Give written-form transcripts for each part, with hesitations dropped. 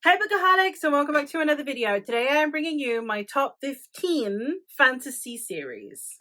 Hey Bookaholics, and welcome back to another video. Today I am bringing you my top 15 fantasy series.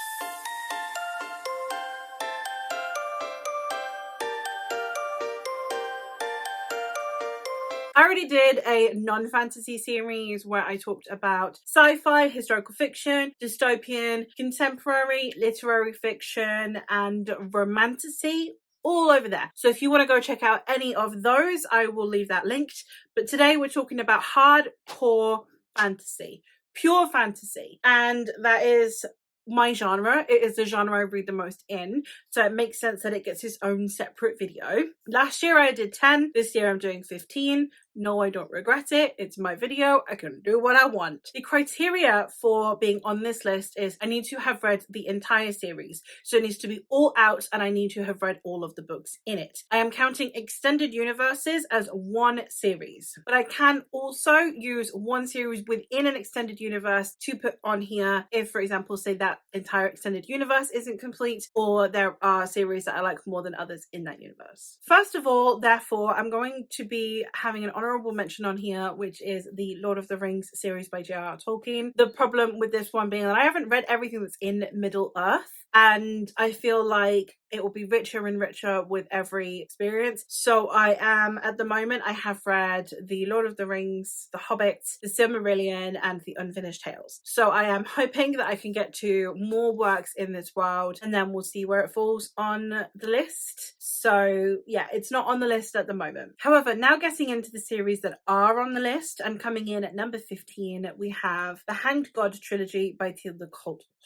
I already did a non-fantasy series where I talked about sci-fi, historical fiction, dystopian, contemporary, literary fiction, and romantasy. All over there. So if you want to go check out any of those, I will leave that linked. But today we're talking about hardcore fantasy, pure fantasy, and that is my genre. It is the genre I read the most in, so it makes sense that it gets its own separate video. Last year I did 10, this year I'm doing 15. No, I don't regret it. It's my video. I can do what I want. The criteria for being on this list is I need to have read the entire series. So it needs to be all out and I need to have read all of the books in it. I am counting extended universes as one series, but I can also use one series within an extended universe to put on here if, for example, say that entire extended universe isn't complete or there are series that I like more than others in that universe. First of all, therefore, I'm going to be having an honourable mention on here, which is the Lord of the Rings series by J.R.R. Tolkien. The problem with this one being that I haven't read everything that's in Middle Earth, and I feel like it will be richer and richer with every experience. So I am, at the moment, I have read the Lord of the Rings, the Hobbit, the Silmarillion, and the Unfinished Tales. So I am hoping that I can get to more works in this world, and then we'll see where it falls on the list. So yeah, it's not on the list at the moment. However, now getting into the series that are on the list, and coming in at number 15, we have the Hanged God trilogy by Tilda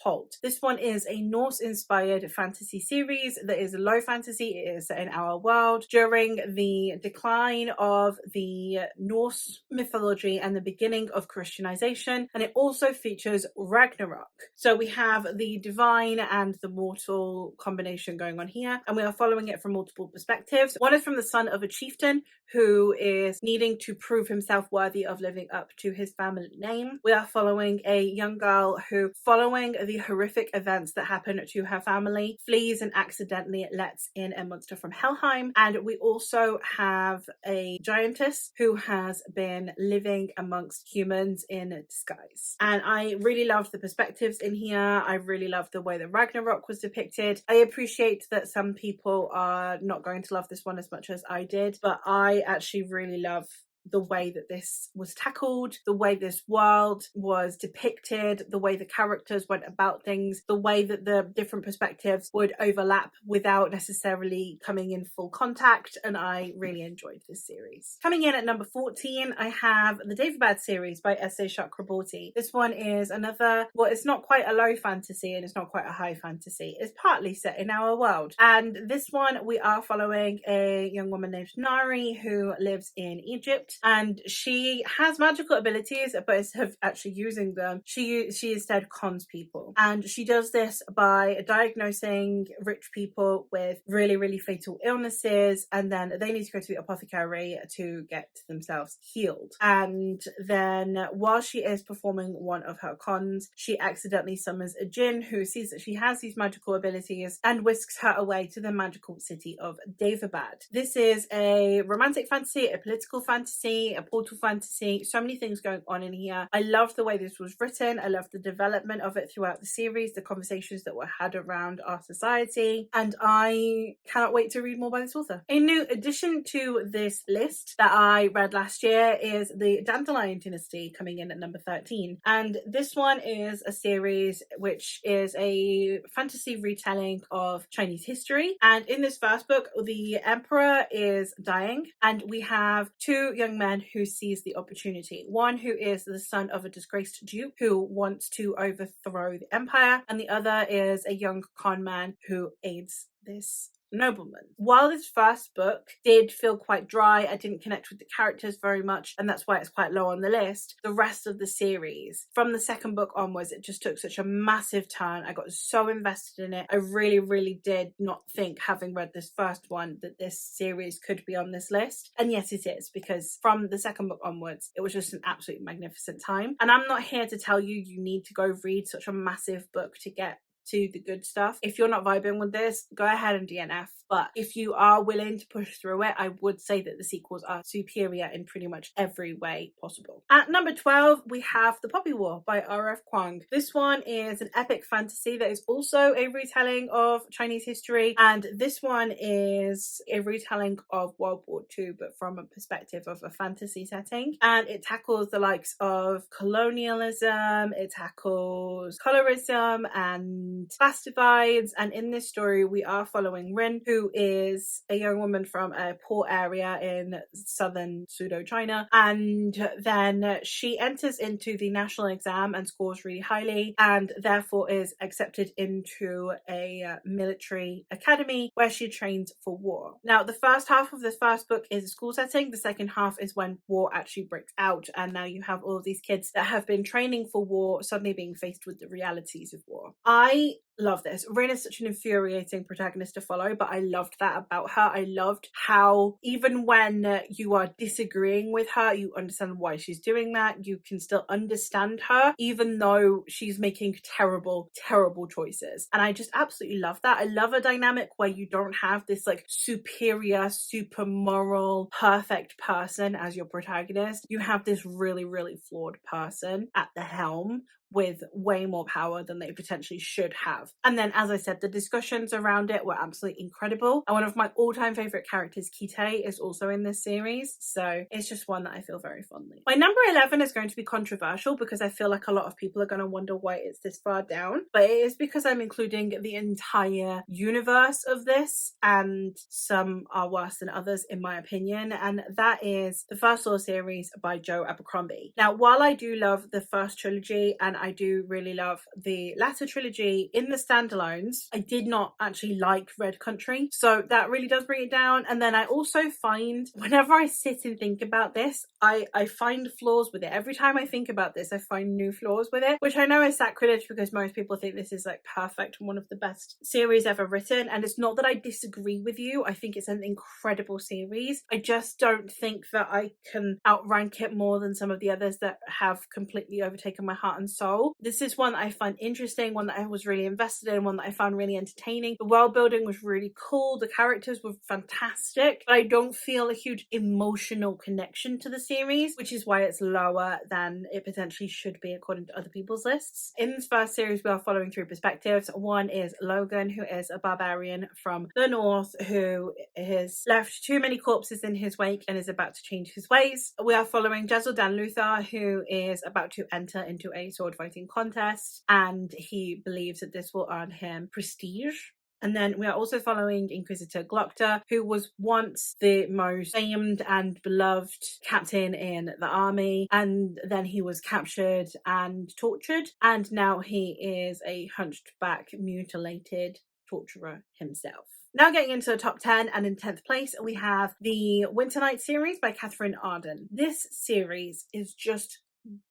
Holt. This one is a Norse-inspired fantasy series that is low fantasy. It is set in our world during the decline of the Norse mythology and the beginning of Christianization, and it also features Ragnarok. So we have the divine and the mortal combination going on here, and we are following it from multiple perspectives. One is from the son of a chieftain who is needing to prove himself worthy of living up to his family name. We are following a young girl who, following the horrific events that happen to her family, flees and accidentally lets in a monster from Helheim. And we also have a giantess who has been living amongst humans in disguise. And I really loved the perspectives in here. I really loved the way that Ragnarok was depicted. I appreciate that some people are not going to love this one as much as I did, but I actually really love the way that this was tackled, the way this world was depicted, the way the characters went about things, the way that the different perspectives would overlap without necessarily coming in full contact, and I really enjoyed this series. Coming in at number 14, I have the Daevabad series by S.A. Chakraborty. This one is another, well, it's not quite a low fantasy and it's not quite a high fantasy. It's partly set in our world. And this one, we are following a young woman named Nari who lives in Egypt, and she has magical abilities, but instead of actually using them, she instead cons people. And she does this by diagnosing rich people with really, really fatal illnesses, and then they need to go to the apothecary to get themselves healed. And then while she is performing one of her cons, she accidentally summons a djinn who sees that she has these magical abilities and whisks her away to the magical city of Daevabad. This is a romantic fantasy, a political fantasy, a portal fantasy, so many things going on in here. I love the way this was written. I love the development of it throughout the series, the conversations that were had around our society, and I cannot wait to read more by this author. A new addition to this list that I read last year is the Dandelion Dynasty, coming in at number 13, and this one is a series which is a fantasy retelling of Chinese history. And in this first book, the emperor is dying, and we have two young men who seize the opportunity. One who is the son of a disgraced duke who wants to overthrow the empire, and the other is a young con man who aids this nobleman. While this first book did feel quite dry, I didn't connect with the characters very much, and that's why it's quite low on the list. The rest of the series, from the second book onwards, it just took such a massive turn. I got so invested in it. I really, really did not think, having read this first one, that this series could be on this list. And yes, it is, because from the second book onwards, it was just an absolutely magnificent time. And I'm not here to tell you you need to go read such a massive book to get to the good stuff. If you're not vibing with this, go ahead and DNF. But if you are willing to push through it, I would say that the sequels are superior in pretty much every way possible. At number 12, we have The Poppy War by R.F. Kuang. This one is an epic fantasy that is also a retelling of Chinese history, and this one is a retelling of World War II, but from a perspective of a fantasy setting. And it tackles the likes of colonialism, it tackles colorism and class divides. And in this story, we are following Rin, who is a young woman from a poor area in southern pseudo-China, and then she enters into the national exam and scores really highly, and therefore is accepted into a military academy where she trains for war. Now, the first half of this first book is a school setting. The second half is when war actually breaks out, and now you have all of these kids that have been training for war suddenly being faced with the realities of war. I love this. Rin is such an infuriating protagonist to follow, but I loved that about her. I loved how even when you are disagreeing with her, you understand why she's doing that. You can still understand her, even though she's making terrible, terrible choices. And I just absolutely love that. I love a dynamic where you don't have this like superior, super moral, perfect person as your protagonist. You have this really, really flawed person at the helm with way more power than they potentially should have. And then, as I said, the discussions around it were absolutely incredible. And one of my all-time favorite characters, Kite, is also in this series. So it's just one that I feel very fondly. My number 11 is going to be controversial because I feel like a lot of people are going to wonder why it's this far down. But it is because I'm including the entire universe of this, and some are worse than others in my opinion. And that is the First Law series by Joe Abercrombie. Now, while I do love the first trilogy and I do really love the latter trilogy in the standalones, I did not actually like Red Country, so that really does bring it down. And then I also find whenever I sit and think about this, I find flaws with it. Every time I think about this, I find new flaws with it, which I know is sacrilege because most people think this is like perfect and one of the best series ever written. And it's not that I disagree with you. I think it's an incredible series. I just don't think that I can outrank it more than some of the others that have completely overtaken my heart and soul. This is one that I find interesting, one that I was really invested in, one that I found really entertaining. The world building was really cool, the characters were fantastic, but I don't feel a huge emotional connection to the series, which is why it's lower than it potentially should be according to other people's lists. In this first series, we are following three perspectives. One is Logan, who is a barbarian from the north who has left too many corpses in his wake and is about to change his ways. We are following Jezal Dan Luthar, who is about to enter into a sword fighting contest, and he believes that this will earn him prestige. And then we are also following Inquisitor Glockter, who was once the most famed and beloved captain in the army, and then he was captured and tortured, and now he is a hunched back, mutilated torturer himself. Now getting into the top 10, and in 10th place we have the Winter Night series by Catherine Arden. This series is just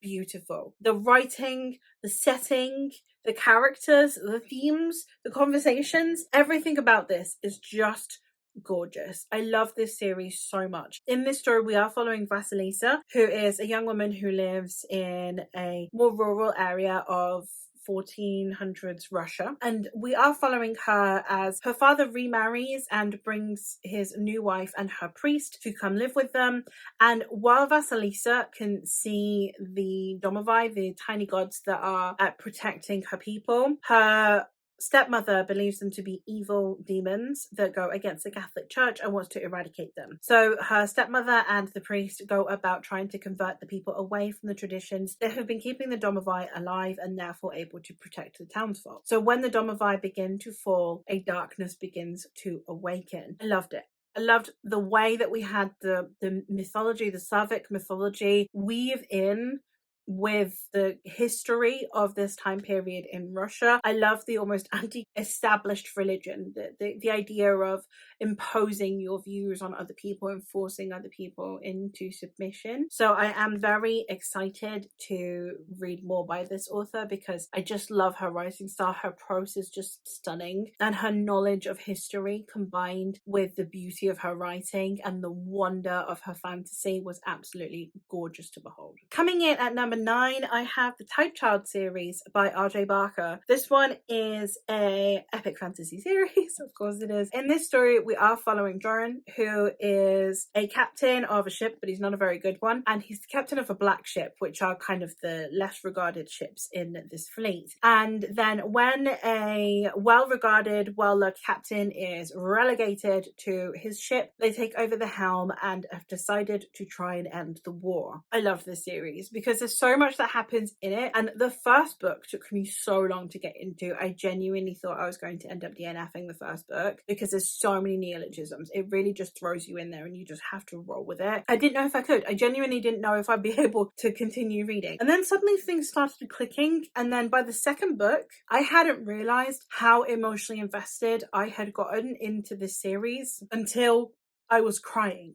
beautiful. The writing, the setting, the characters, the themes, the conversations, everything about this is just gorgeous. I love this series so much. In this story, we are following Vasilisa, who is a young woman who lives in a more rural area of 1400s Russia, and we are following her as her father remarries and brings his new wife and her priest to come live with them. And while Vasilisa can see the Domovai, the tiny gods that are protecting her people, her stepmother believes them to be evil demons that go against the Catholic Church and wants to eradicate them. So her stepmother and the priest go about trying to convert the people away from the traditions that have been keeping the Domovai alive and therefore able to protect the townsfolk. So when the Domovai begin to fall, a darkness begins to awaken. I loved it. I loved the way that we had the mythology, the Slavic mythology weave in with the history of this time period in Russia. I love the almost anti-established religion, the idea of imposing your views on other people and forcing other people into submission. So I am very excited to read more by this author because I just love her writing style. Her prose is just stunning, and her knowledge of history combined with the beauty of her writing and the wonder of her fantasy was absolutely gorgeous to behold. Coming in at number number 9, I have the Type Child series by R.J. Barker. This one is a epic fantasy series, of course it is. In this story, we are following Joran, who is a captain of a ship, but he's not a very good one, and he's the captain of a black ship, which are kind of the less regarded ships in this fleet. And then when a well-regarded, well-loved captain is relegated to his ship, they take over the helm and have decided to try and end the war. I love this series because there's so much that happens in it, and the first book took me so long to get into. I genuinely thought I was going to end up DNFing the first book because there's so many neologisms. It really just throws you in there and you just have to roll with it. I didn't know if I could. I genuinely didn't know if I'd be able to continue reading. And then suddenly things started clicking, and then by the second book, I hadn't realized how emotionally invested I had gotten into this series until I was crying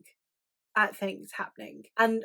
at things happening. And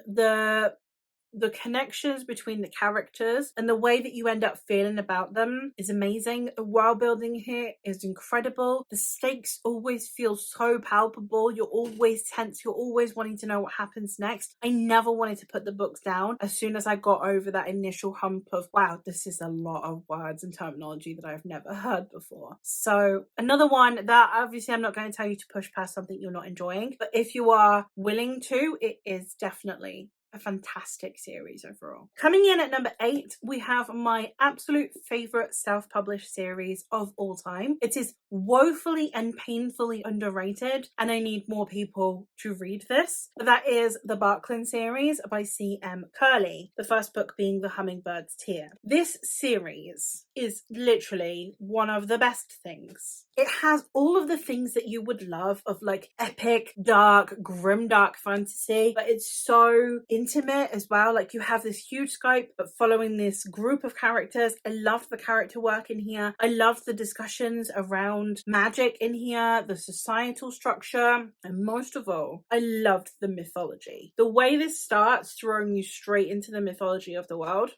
the connections between the characters and the way that you end up feeling about them is amazing. The world building here is incredible. The stakes always feel so palpable. You're always tense. You're always wanting to know what happens next. I never wanted to put the books down as soon as I got over that initial hump of, wow, this is a lot of words and terminology that I've never heard before. So another one that obviously I'm not going to tell you to push past something you're not enjoying, but if you are willing to, it is definitely a fantastic series overall. Coming in at number 8, we have my absolute favorite self-published series of all time. It is woefully and painfully underrated, and I need more people to read this. That is the Buckley series by C.M. Curley, the first book being The Hummingbird's Tear. This series is literally one of the best things. It has all of the things that you would love of like epic, dark, grimdark fantasy, but it's so intimate as well. Like you have this huge scope but following this group of characters. I love the character work in here. I love the discussions around magic in here, the societal structure, and most of all, I loved the mythology. The way this starts, throwing you straight into the mythology of the world,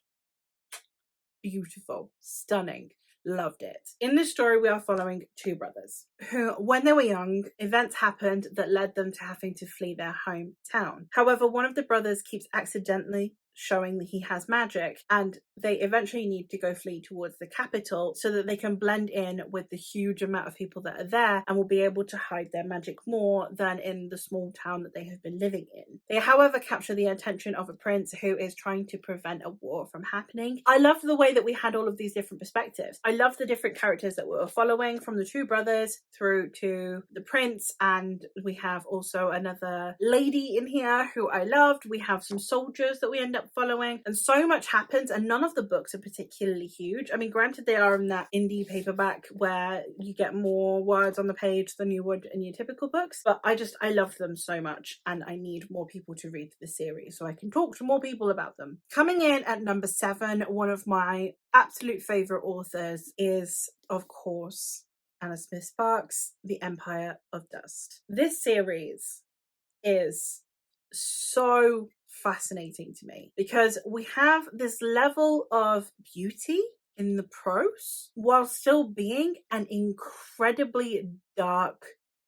beautiful, stunning. Loved it. In this story, we are following 2 brothers who, when they were young, events happened that led them to having to flee their hometown. However, one of the brothers keeps accidentally showing that he has magic, and they eventually need to go flee towards the capital so that they can blend in with the huge amount of people that are there and will be able to hide their magic more than in the small town that they have been living in. They, however, capture the attention of a prince who is trying to prevent a war from happening. I love the way that we had all of these different perspectives. I love the different characters that we were following, from the 2 brothers through to the prince, and we have also another lady in here who I loved. We have some soldiers that we end up following, and so much happens, and none of the books are particularly huge. I mean, granted, they are in that indie paperback where you get more words on the page than you would in your typical books, but I love them so much, and I need more people to read the series so I can talk to more people about them. Coming in at number 7, one of my absolute favorite authors is, of course, Anna Smith Sparks' The Empire of Dust. This series is so fascinating to me because we have this level of beauty in the prose while still being an incredibly dark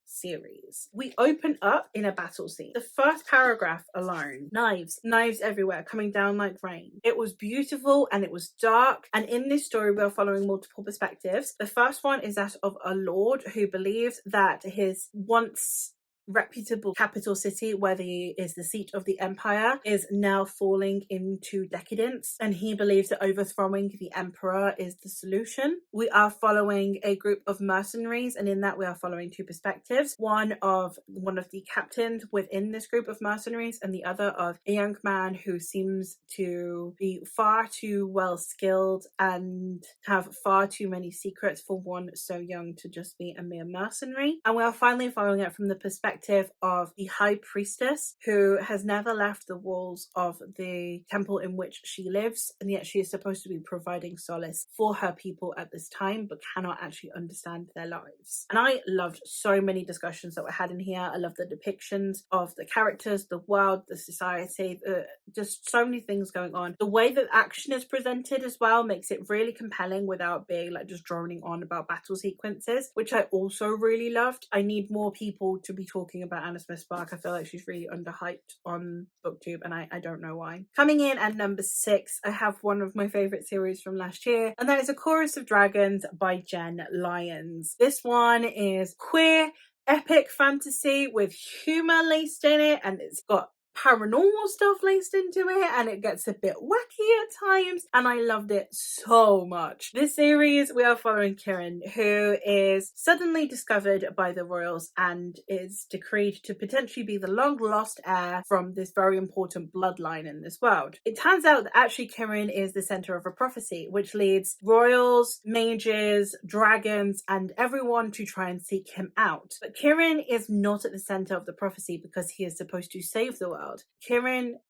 series. We open up in a battle scene. The first paragraph alone, knives everywhere coming down like rain. It was beautiful and it was dark, and in this story we're following multiple perspectives. The first one is that of a lord who believes that his once reputable capital city, where is the seat of the empire, is now falling into decadence, and he believes that overthrowing the emperor is the solution. We are following a group of mercenaries, and in that we are following 2 perspectives, one of the captains within this group of mercenaries, and the other of a young man who seems to be far too well skilled and have far too many secrets for one so young to just be a mere mercenary. And we are finally following it from the perspective of the high priestess, who has never left the walls of the temple in which she lives, and yet she is supposed to be providing solace for her people at this time, but cannot actually understand their lives. And I loved so many discussions that were had in here. I love the depictions of the characters, the world, the society, just so many things going on. The way that action is presented as well makes it really compelling without being like just droning on about battle sequences, which I also really loved. I need more people to be talking talking about Anna Smith Spark. I feel like she's really underhyped on BookTube, and I don't know why. Coming in at number 6, I have one of my favourite series from last year, and that is A Chorus of Dragons by Jen Lyons. This one is queer, epic fantasy with humour laced in it, and it's got paranormal stuff laced into it, and it gets a bit wacky at times, and I loved it so much. This series, we are following Kieran, who is suddenly discovered by the royals and is decreed to potentially be the long lost heir from this very important bloodline in this world. It turns out that actually Kieran is the center of a prophecy, which leads royals, mages, dragons, and everyone to try and seek him out. But Kieran is not at the center of the prophecy because he is supposed to save the world. Kieran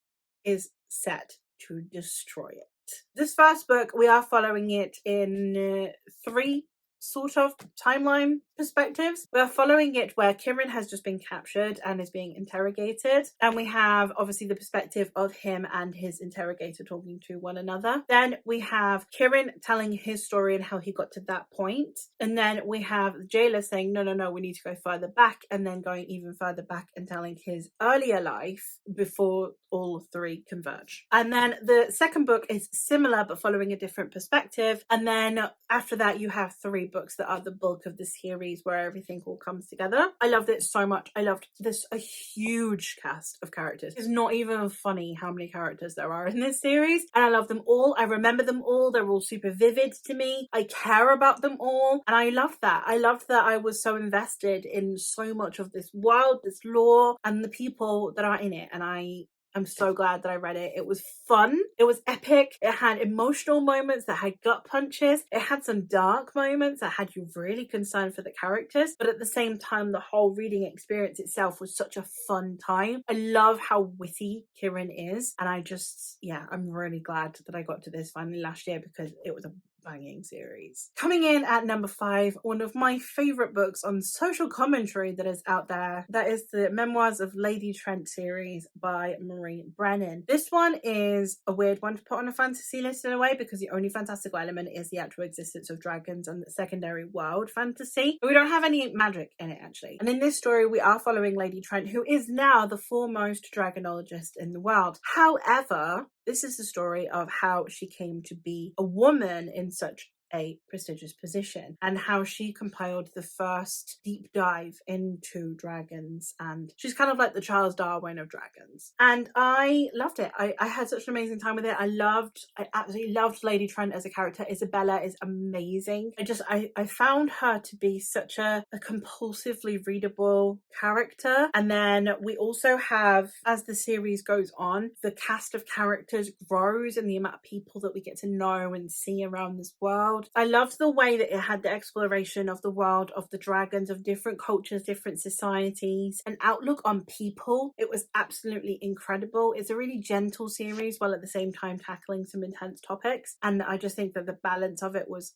is set to destroy it. This first book, we are following it in 3 sort of timeline perspectives. We're following it where Kieran has just been captured and is being interrogated, and we have obviously the perspective of him and his interrogator talking to one another. Then we have Kieran telling his story and how he got to that point, and then we have the jailer saying no, we need to go further back, and then going even further back and telling his earlier life before all 3 converge. And then the second book is similar but following a different perspective, and then after that you have 3 books that are the bulk of the series where everything all comes together. I loved it so much. I loved this, a huge cast of characters. It's not even funny how many characters there are in this series, and I love them all. I remember them all. They're all super vivid to me. I care about them all, and I love that. I loved that I was so invested in so much of this world, this lore, and the people that are in it, and I'm so glad that I read it. It was fun. It was epic. It had emotional moments that had gut punches. It had some dark moments that had you really concerned for the characters. But at the same time, the whole reading experience itself was such a fun time. I love how witty Kieran is. And I'm really glad that I got to this finally last year because it was a banging series. Coming in at number 5, one of my favourite books on social commentary that is out there, that is the Memoirs of Lady Trent series by Marie Brennan. This one is a weird one to put on a fantasy list in a way because the only fantastical element is the actual existence of dragons and the secondary world fantasy, but we don't have any magic in it actually. And in this story we are following Lady Trent, who is now the foremost dragonologist in the world. However, this is the story of how she came to be a woman in such a prestigious position and how she compiled the first deep dive into dragons, and she's kind of like the Charles Darwin of dragons, and I loved it. I had such an amazing time with it. I absolutely loved Lady Trent as a character. Isabella is amazing. I found her to be such a compulsively readable character. And then we also have, as the series goes on, the cast of characters grows and the amount of people that we get to know and see around this world. I loved the way that it had the exploration of the world of the dragons, of different cultures, different societies, an outlook on people. It was absolutely incredible. It's a really gentle series while at the same time tackling some intense topics, and I just think that the balance of it was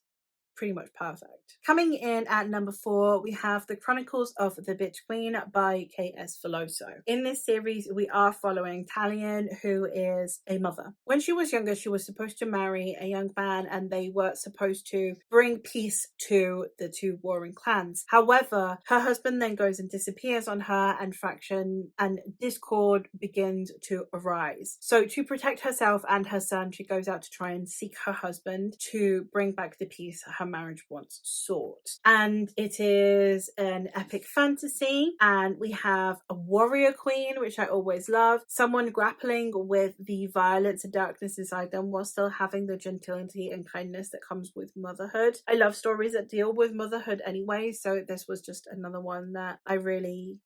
pretty much perfect. Coming in at number 4, we have The Chronicles of the Bitch Queen by K.S. Veloso. In this series, we are following Talion, who is a mother. When she was younger, she was supposed to marry a young man, and they were supposed to bring peace to the 2 warring clans. However, her husband then goes and disappears on her, and faction and discord begins to arise. So to protect herself and her son, she goes out to try and seek her husband to bring back the peace her marriage once sought. And it is an epic fantasy, and we have a warrior queen, which I always love, someone grappling with the violence and darkness inside them while still having the gentility and kindness that comes with motherhood. I love stories that deal with motherhood anyway, so this was just another one that I really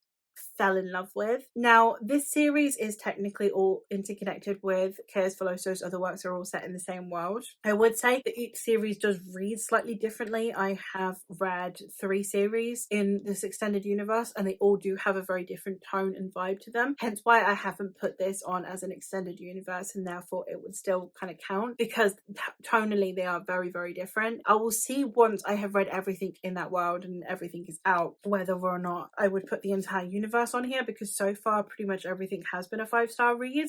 fell in love with. Now, this series is technically all interconnected with K.S. Veloso's other works, are all set in the same world. I would say that each series does read slightly differently. I have read 3 series in this extended universe, and they all do have a very different tone and vibe to them. Hence why I haven't put this on as an extended universe, and therefore it would still kind of count, because tonally they are very, very different. I will see once I have read everything in that world and everything is out, whether or not I would put the entire universe universe on here, because so far pretty much everything has been a 5-star read.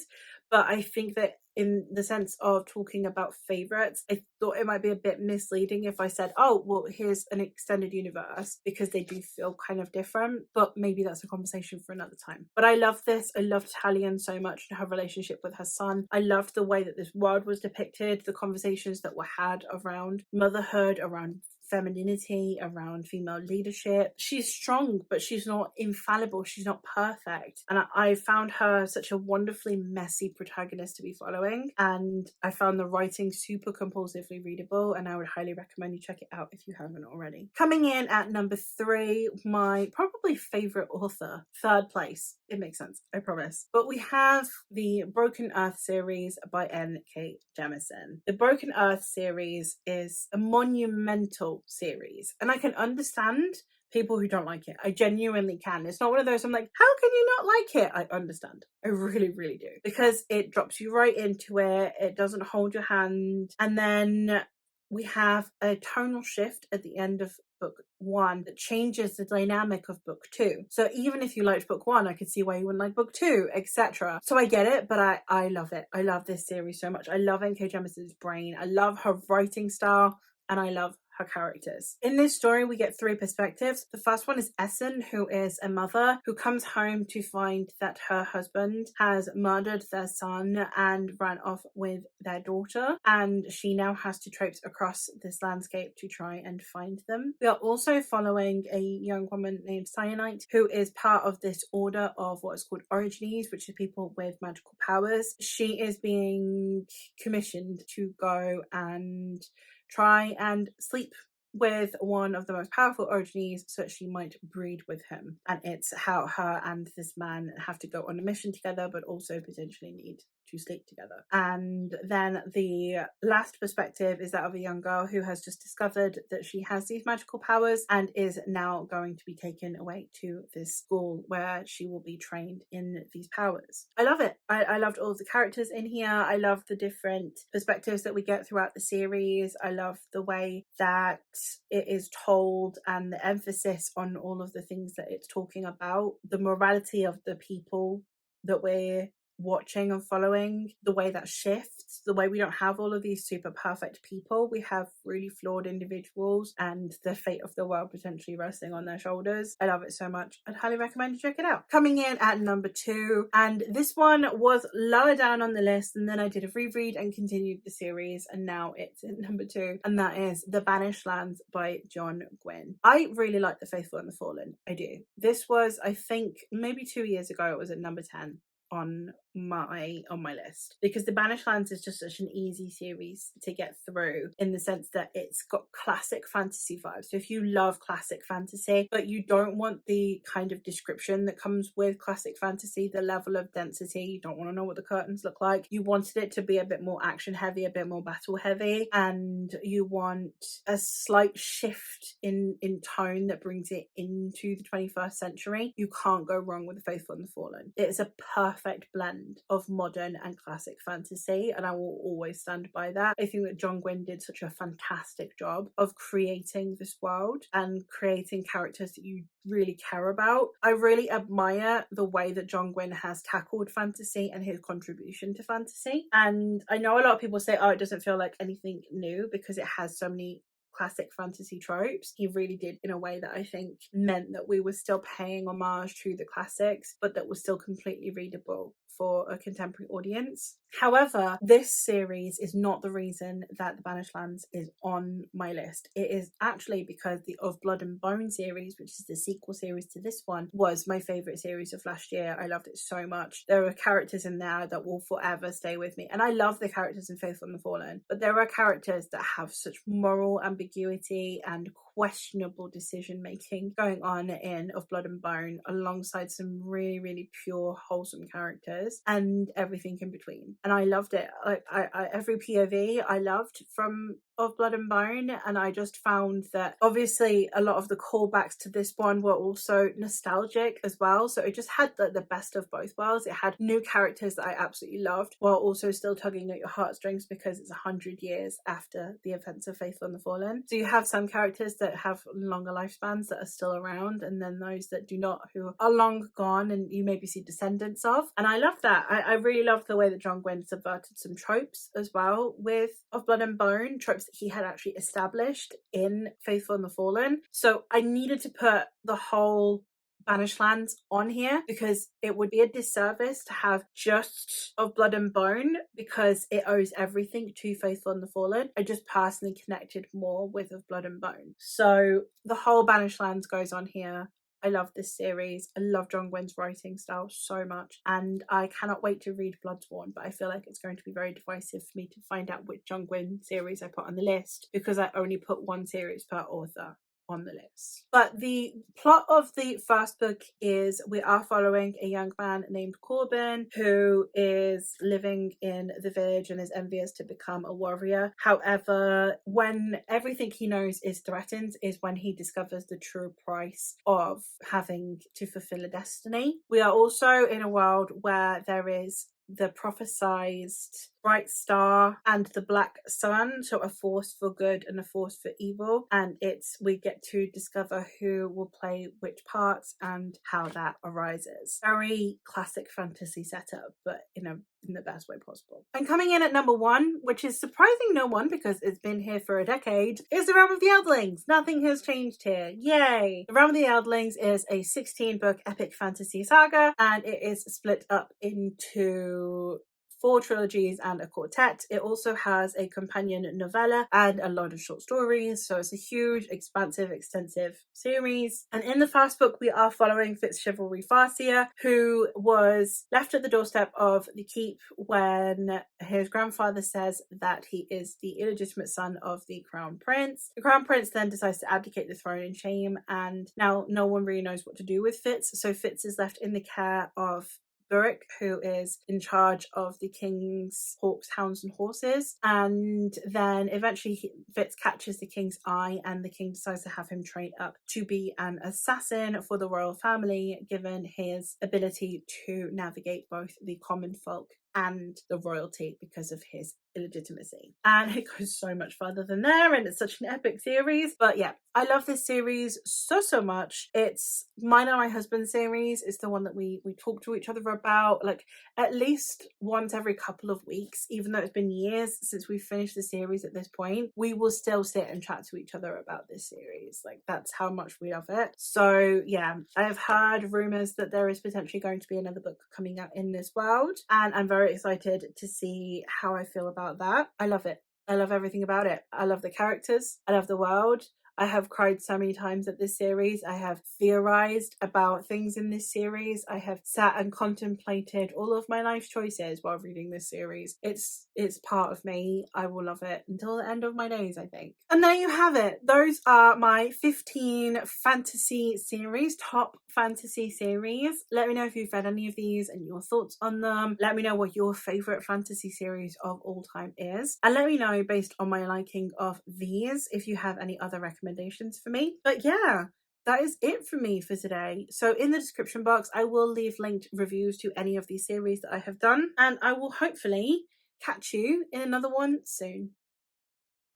But I think that in the sense of talking about favorites, I thought it might be a bit misleading if I said, oh, well, here's an extended universe, because they do feel kind of different. But maybe that's a conversation for another time. But I love this. I loved Talion so much and her relationship with her son. I loved the way that this world was depicted, the conversations that were had around motherhood, around femininity, around female leadership. She's strong, but she's not infallible. She's not perfect. And I found her such a wonderfully messy protagonist to be following. And I found the writing super compulsively readable, and I would highly recommend you check it out if you haven't already. Coming in at number 3, my probably favorite author, third place. It makes sense, I promise. But we have the Broken Earth series by N.K. Jemisin. The Broken Earth series is a monumental series, and I can understand people who don't like it. I genuinely can. It's not one of those I'm like, how can you not like it? I understand. I really, really do. Because it drops you right into it. It doesn't hold your hand. And then we have a tonal shift at the end of book 1 that changes the dynamic of book 2. So even if you liked book 1, I could see why you wouldn't like book 2, etc. So I get it, but I love it. I love this series so much. I love N.K. Jemisin's brain. I love her writing style, and I love her characters. In this story, we get 3 perspectives. The first one is Essen, who is a mother who comes home to find that her husband has murdered their son and ran off with their daughter, and she now has to traipse across this landscape to try and find them. We are also following a young woman named Cyanite, who is part of this order of what is called Origines, which is people with magical powers. She is being commissioned to go and try and sleep with one of the most powerful Origines so that she might breed with him. And it's how her and this man have to go on a mission together, but also potentially need to sleep together. And then the last perspective is that of a young girl who has just discovered that she has these magical powers and is now going to be taken away to this school where she will be trained in these powers. I love it. I loved all of the characters in here. I love the different perspectives that we get throughout the series. I love the way that it is told and the emphasis on all of the things that it's talking about, the morality of the people that we're watching and following, the way that shifts, the way we don't have all of these super perfect people. We have really flawed individuals and the fate of the world potentially resting on their shoulders. I love it so much. I'd highly recommend you check it out. Coming in at number 2, and this one was lower down on the list, and then I did a reread and continued the series, and now it's in number 2, and that is The Banished Lands by John Gwynne. I really like The Faithful and the Fallen. I do. This was, I think, maybe 2 years ago, it was at number 10 on my list, because The Banished Lands is just such an easy series to get through, in the sense that it's got classic fantasy vibes. So if you love classic fantasy but you don't want the kind of description that comes with classic fantasy, the level of density, you don't want to know what the curtains look like, you wanted it to be a bit more action heavy, a bit more battle heavy, and you want a slight shift in tone that brings it into the 21st century, you can't go wrong with The Faithful and the Fallen. It is a perfect blend of modern and classic fantasy, and I will always stand by that. I think that John Gwynne did such a fantastic job of creating this world and creating characters that you really care about. I really admire the way that John Gwynne has tackled fantasy and his contribution to fantasy. And I know a lot of people say, oh, it doesn't feel like anything new because it has so many classic fantasy tropes. He really did in a way that I think meant that we were still paying homage to the classics, but that was still completely readable for a contemporary audience. However, this series is not the reason that The Banished Lands is on my list. It is actually because the Of Blood and Bone series, which is the sequel series to this one, was my favourite series of last year. I loved it so much. There are characters in there that will forever stay with me. And I love the characters in Faithful and the Fallen, but there are characters that have such moral ambiguity and questionable decision making going on in Of Blood and Bone, alongside some really, really pure, wholesome characters and everything in between. And I loved it. I every POV I loved, from of Blood and Bone, and I just found that obviously a lot of the callbacks to this one were also nostalgic as well, so it just had the best of both worlds. It had new characters that I absolutely loved while also still tugging at your heartstrings because it's 100 years after the events of Faithful and the Fallen. So you have some characters that have longer lifespans that are still around, and then those that do not, who are long gone and you maybe see descendants of. And I love that. I really love the way that John Gwynne subverted some tropes as well with Of Blood and Bone, tropes that he had actually established in Faithful and the Fallen. So I needed to put the whole Banished Lands on here because it would be a disservice to have just Of Blood and Bone because it owes everything to Faithful and the Fallen. I just personally connected more with Of Blood and Bone. So the whole Banished Lands goes on here. I love this series. I love John Gwynne's writing style so much, and I cannot wait to read Bloodsworn, but I feel like it's going to be very divisive for me to find out which John Gwynne series I put on the list because I only put one series per author on the list. But the plot of the first book is we are following a young man named Corbin who is living in the village and is envious to become a warrior. However, when everything he knows is threatened is when he discovers the true price of having to fulfill a destiny. We are also in a world where there is the prophesized bright star and the black sun, so a force for good and a force for evil, and we get to discover who will play which parts and how that arises. Very classic fantasy setup, but in the best way possible. And coming in at number 1, which is surprising no one because it's been here for a decade, is The Realm of the Eldlings. Nothing has changed here. Yay! The Realm of the Eldlings is a 16-book epic fantasy saga, and it is split up into 4 trilogies and a quartet. It also has a companion novella and a lot of short stories, so it's a huge, expansive, extensive series. And in the first book, we are following Fitzchivalry Farseer, who was left at the doorstep of the keep when his grandfather says that he is the illegitimate son of the Crown Prince. The Crown Prince then decides to abdicate the throne in shame, and now no one really knows what to do with Fitz, so Fitz is left in the care of Burrick, who is in charge of the king's hawks, hounds and horses, and then eventually Fitz catches the king's eye and the king decides to have him trained up to be an assassin for the royal family, given his ability to navigate both the common folk and the royalty because of his illegitimacy. And it goes so much further than there, and it's such an epic series. But yeah, I love this series so much. It's mine and my husband's series. It's the one that we talk to each other about like at least once every couple of weeks, even though it's been years since we've finished the series. At this point, we will still sit and chat to each other about this series. Like, that's how much we love it. So yeah, I've heard rumors that there is potentially going to be another book coming out in this world, and I'm very excited to see how I feel about that. I love it. I love everything about it. I love the characters. I love the world. I have cried so many times at this series. I have theorized about things in this series. I have sat and contemplated all of my life choices while reading this series. It's part of me. I will love it until the end of my days, I think. And there you have it. Those are my 15 fantasy series, top fantasy series. Let me know if you've read any of these and your thoughts on them. Let me know what your favorite fantasy series of all time is. And let me know, based on my liking of these, if you have any other recommendations for me. But yeah, that is it for me for today. So in the description box, I will leave linked reviews to any of these series that I have done, and I will hopefully catch you in another one soon.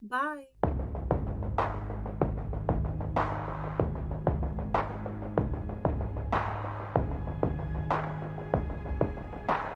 Bye.